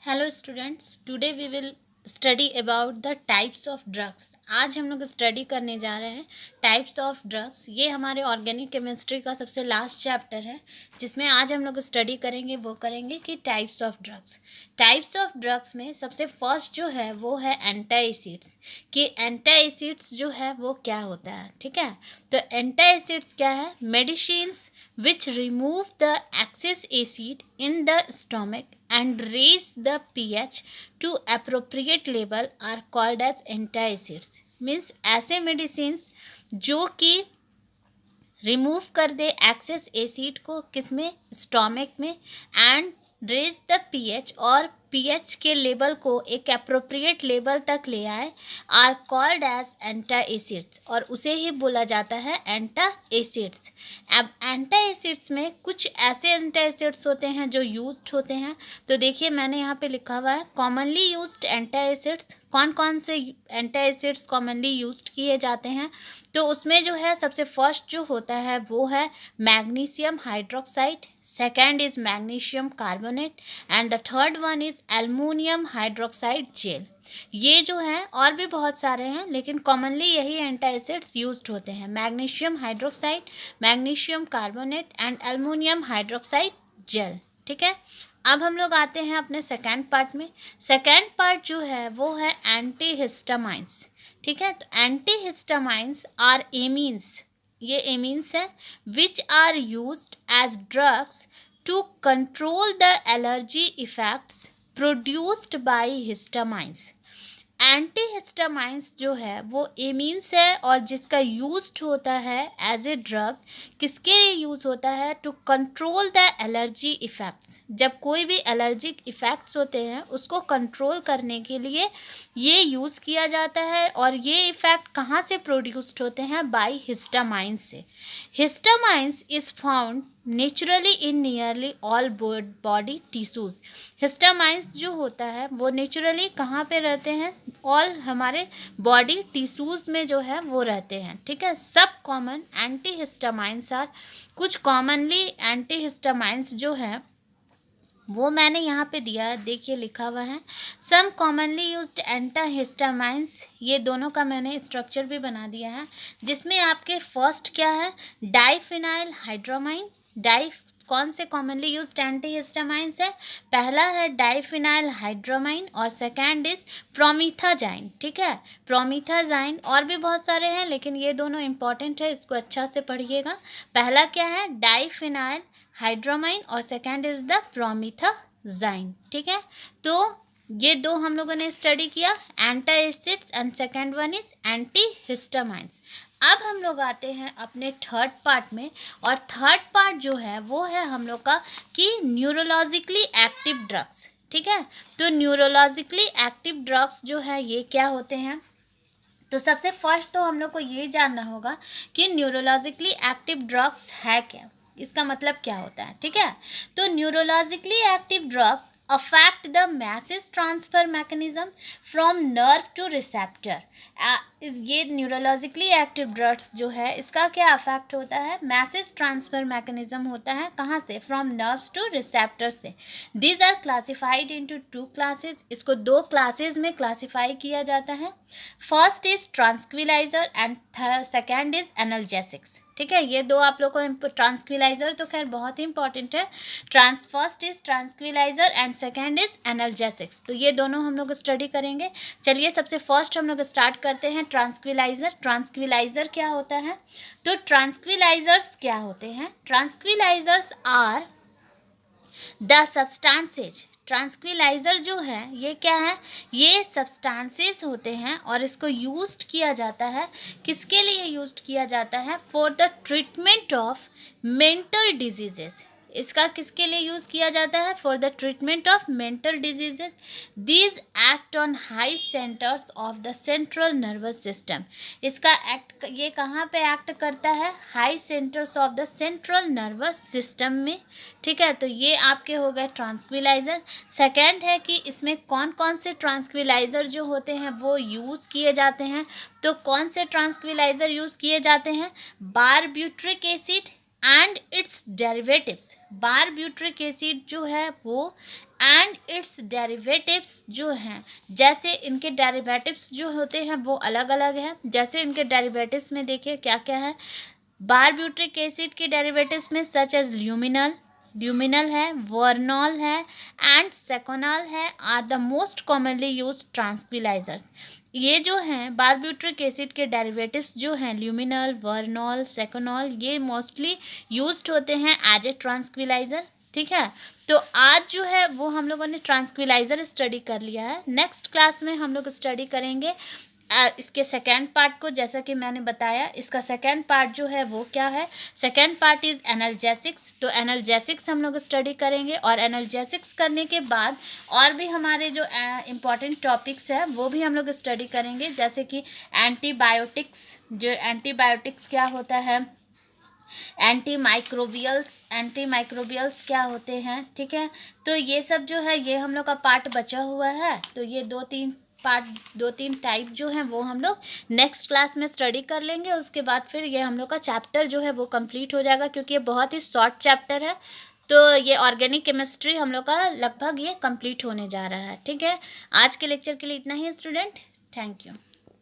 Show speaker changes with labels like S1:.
S1: Hello students, today we will study about the types of drugs. आज हम लोग study करने जा रहे हैं टाइप्स ऑफ ड्रग्स। ये हमारे ऑर्गेनिक केमिस्ट्री का सबसे लास्ट चैप्टर है, जिसमें आज हम लोग स्टडी करेंगे कि types of drugs. Types of drugs में सबसे फर्स्ट जो है वो है एंटाइसिड्स। कि एंटाइसिड्स जो है वो क्या होता है, ठीक है। तो एंटाइसिड्स क्या है? Medicines which remove the excess acid in the stomach and raise the pH to appropriate level are called as antacids। Means ऐसे मेडिसिन्स जो कि रिमूव कर दे एक्सेस एसिड को, किसमें? स्टोमक में, एंड रेज द पीएच, और पीएच के level को एक अप्रोप्रिएट लेवल तक ले आए, आर कॉल्ड एज एंटा एसिड्स, और उसे ही बोला जाता है एंटा एसिड्स। अब एंटा एसिड्स में कुछ ऐसे एंटा एसिड्स होते हैं जो यूज्ड होते हैं। तो देखिए मैंने यहाँ पे लिखा हुआ है कॉमनली यूज्ड एंटा एसिड्स। कौन कौन से एंटा एसिड्स कॉमनली यूज्ड किए जाते हैं? तो उसमें जो है सबसे फर्स्ट जो होता है वो है magnesium hydroxide, second is magnesium carbonate, and the third one is aluminium hydroxide jail. ये जो है और भी बहुत सारे हैं, लेकिन कॉमनली यही एंटा एसिड्स यूज्ड होते हैं, magnesium hydroxide, magnesium carbonate and aluminium hydroxide gel, ठीक है। अब हम लोग आते हैं अपने सेकेंड पार्ट में। सेकेंड पार्ट जो है वो है एंटीहिस्टामाइंस, ठीक है। तो एंटीहिस्टामाइंस आर एमीन्स, ये एमीन्स है, which are used as drugs to control the allergy effects produced by histamines. Antihistamines जो है वो एमीन्स है, और जिसका यूज होता है एज ए ड्रग, किसके लिए यूज़ होता है? To control the allergy effects. जब कोई भी एलर्जिक इफ़ेक्ट्स होते हैं उसको कंट्रोल करने के लिए ये यूज़ किया जाता है, और ये इफ़ेक्ट कहाँ से प्रोड्यूस्ड होते हैं? बाय हिस्टामाइंस से। Histamines is found naturally in nearly all body tissues. Histamines जो होता है वो नेचुरली कहाँ पे रहते हैं? ऑल हमारे बॉडी टिश्यूज़ में जो है वो रहते हैं, ठीक है। सब कॉमन एंटीहिस्टामाइंस आर, कुछ कॉमनली एंटीहिस्टामाइंस जो है वो मैंने यहाँ पे दिया है, देखिए लिखा हुआ है सम कॉमनली यूज्ड एंटाहिस्टामाइंस। ये दोनों का मैंने स्ट्रक्चर भी बना दिया है, जिसमें आपके फर्स्ट क्या है? डाइफिनाइल हाइड्रोमाइन। कौन से कॉमनली यूज्ड एंटीहिस्टामाइंस है? पहला है डाइफिनाइल हाइड्रोमाइन, और सेकंड इज प्रोमिथाजाइन, ठीक है। प्रोमिथाजाइन और भी बहुत सारे हैं, लेकिन ये दोनों इंपॉर्टेंट है, इसको अच्छा से पढ़िएगा। पहला क्या है? डाइफिनाइल हाइड्रोमाइन, और सेकंड इज द प्रोमिथाजाइन, ठीक है। तो ये दो हम लोगों ने स्टडी किया, antacids, and second one is antihistamines. अब हम लोग आते हैं अपने थर्ड पार्ट में, और थर्ड पार्ट जो है वो है हम लोग का कि न्यूरोलॉजिकली एक्टिव ड्रग्स, ठीक है। तो न्यूरोलॉजिकली एक्टिव ड्रग्स जो है ये क्या होते हैं? तो सबसे फर्स्ट तो हम लोग को ये जानना होगा कि न्यूरोलॉजिकली एक्टिव ड्रग्स है क्या, इसका मतलब क्या होता है, ठीक है। तो neurologically active drugs affect the message transfer mechanism from nerve two receptor. ये न्यूरोलॉजिकली एक्टिव ड्रग्स जो है इसका क्या अफेक्ट होता है? मैसेज ट्रांसफर मैकेनिज्म होता है, कहाँ से? फ्रॉम नर्व्स टू रिसेप्टर से। These are classified into two classes. इसको दो क्लासेस में क्लासिफाई किया जाता है। First is tranquilliser and second is analgesics, ठीक है। ये दो आप लोग को, ट्रांसक्विलाइजर तो खैर बहुत ही इंपॉर्टेंट है। First is tranquilliser and second is analgesics. तो ये दोनों हम लोग स्टडी करेंगे। चलिए सबसे फर्स्ट हम लोग स्टार्ट करते हैं ट्रांसक्विलाइजर। ट्रांसक्विलाइजर क्या होता है? तो ट्रांसक्विलाइजर्स क्या होते हैं? ट्रांसक्विलाइजर्स आर द सब्सटेंसेज। ट्रांसक्विलाइजर जो है ये क्या है? ये सब्सटेंसेस होते हैं, और इसको यूज्ड किया जाता है, किसके लिए यूज्ड किया जाता है? For the treatment of mental diseases. इसका किसके लिए यूज़ किया जाता है? For the treatment of mental diseases. These act on high centres of the central nervous system. इसका एक्ट ये कहाँ पे एक्ट करता है? High centres of the central nervous system में, ठीक है। तो ये आपके हो गए ट्रांसक्विलाइजर। सेकेंड है कि इसमें कौन कौन से ट्रांसक्विलाइजर जो होते हैं वो यूज़ किए जाते हैं। तो कौन से ट्रांसक्विलाइजर यूज़ किए जाते हैं? Barbituric acid and its derivatives. Barbituric acid जो है वो एंड इट्स डेरिवेटिव्स जो हैं, जैसे इनके डेरिवेटिव्स जो होते हैं वो अलग अलग हैं। जैसे इनके डेरिवेटिव्स में देखिए क्या क्या है। बारब्यूट्रिक एसिड के डेरिवेटिव्स में सच एज ल्यूमिनल है, वर्नॉल है एंड सेकोनॉल है are the most commonly use tranquilizers. ये जो हैं बारब्यूट्रिक एसिड के डेरिवेटिव्स जो हैं ल्यूमिनल, वर्नॉल, सेकोनॉल, ये मोस्टली यूज्ड होते हैं एज ए ट्रांसक्विलाइजर। ठीक है, तो आज जो है वो हम लोगों ने ट्रांसक्विलाइजर स्टडी कर लिया है। नेक्स्ट क्लास में हम लोग स्टडी करेंगे इसके सेकेंड पार्ट को। जैसा कि मैंने बताया, इसका सेकेंड पार्ट जो है वो क्या है, सेकेंड पार्ट इज़ एनाल्जेसिक्स। तो एनाल्जेसिक्स हम लोग स्टडी करेंगे, और एनाल्जेसिक्स करने के बाद और भी हमारे जो इम्पॉर्टेंट टॉपिक्स है वो भी हम लोग स्टडी करेंगे, जैसे कि एंटीबायोटिक्स। जो एंटीबायोटिक्स क्या होता है, एंटीमाइक्रोबियल्स क्या होते हैं। ठीक है, तो ये सब जो है ये हम लोग का पार्ट बचा हुआ है। तो ये दो तीन टाइप जो हैं वो हम लोग नेक्स्ट क्लास में स्टडी कर लेंगे। उसके बाद फिर ये हम लोग का चैप्टर जो है वो कंप्लीट हो जाएगा, क्योंकि ये बहुत ही शॉर्ट चैप्टर है। तो ये ऑर्गेनिक केमिस्ट्री हम लोग का लगभग ये कंप्लीट होने जा रहा है। ठीक है, आज के लेक्चर के लिए इतना ही स्टूडेंट। Thank you.